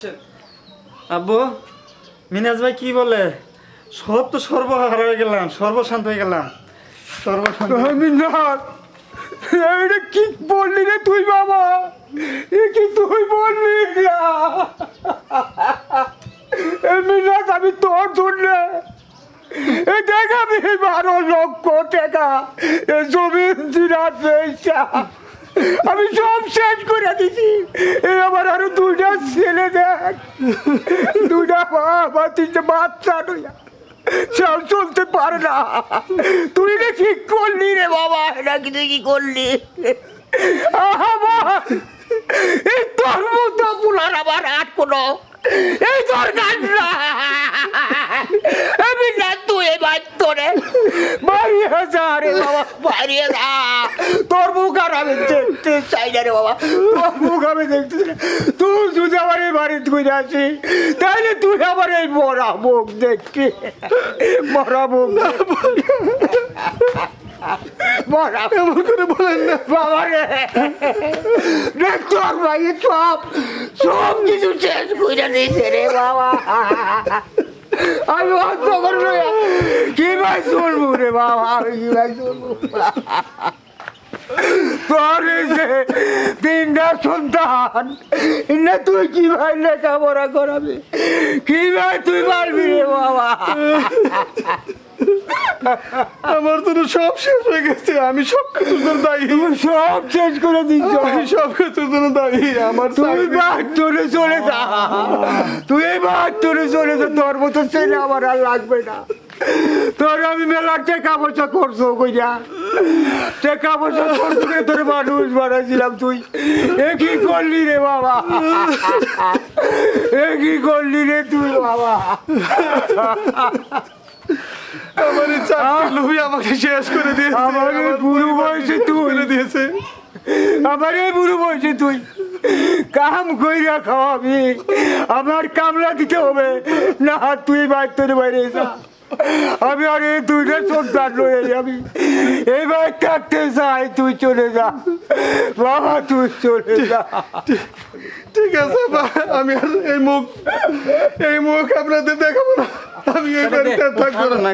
আব্বু মিনাজ ভাই কি বলে সব তো সর্বহারা হয়ে গেলাম, সর্বশান্ত হয়ে গেলাম, সর্বশান্ত। মিনাজ এটা কি বললি রে তুই বাবা? এ কি তুই বললি না? মিনাজ আমি তোর জন্য দেখ আমি 12 লক্ষ টাকা জমিন জিরাত পেয়েছা আমি সব শেষ করে দিছি। আমার আরো 2টা ছেলে, দেখ 2টা বাবা 3টে বাচ্চা নইয়া সব চলতে পারে না। তুই এটা ঠিক করলি রে বাবা, এটা কি তুই কি করলি? আমার এই তোর মতো পুলার আমার আর কোনো এই দরকার না। আমি না তুই এবার তোরে বাড়িয়ে যা রে বাবা, বাড়িয়ে যা। তোর মুখ আর আমি দেখতে চাই না রে বাবা, তোর মুখ আমি দেখতে চাই। তুই যদি আমার এই বাড়িতে ঘুরে আসি তাহলে তুই আমার এই মরা মুখ দেখবি, মরা মুখ মরা। এমন করে বলেন না বাবা রে, দেখ তোর ভাই সব সব কিছু শেষ করে দিয়েছে রে বাবা। আমি অন্ত করবো কি ভাই চলবো রে বাবা, আমি কি ভাই চলবো? তোর যে 3টা সন্তান না, তুই কি ভাই লেখাপড়া করাবি? কি ভাই তুই পারবি রে বাবা? আমার তো সব শেষ হয়ে গেছে, আমি সব কিছুর জন্য দায়ী। তুই সব শেষ করে দিচ্ছ, আমি সব কিছুর জন্য দায়ী। আমার তুই বাদ তোরে চলে যা, তুই বাদ তোরে চলে যা। তোর মতো ছেলে আমার আর লাগবে না। তোর আমি মেলা টাকা পয়সা করছো কইয়া, টাকা পয়সা করছো করে তোর মানুষ বানাইছিলাম। তুই এ কি করলি রে বাবা? এ কি করলি রে তুই বাবা? আমার এই চাকরি লোভী আমাকে শেষ করে দিয়েছে। আমার এই বুড়ো বয়সে তুই করে দিয়েছে। আমার এই বুড়ো বয়সে তুই কাম কইরা খাওয়াবি, আমার কামলা দিতে হবে না। তুই বাইরে বাইরে যা, আমি আর এই 2টা সন্তান রয়ে যাবি। এবার থাকতে চাই, তুই চলে যা বাবা, তুই চলে যা। ঠিক আছে আমি আর এই মুখ আপনাদের দেখাবো না। আমি এই বাড়িতে আর থাকবো না।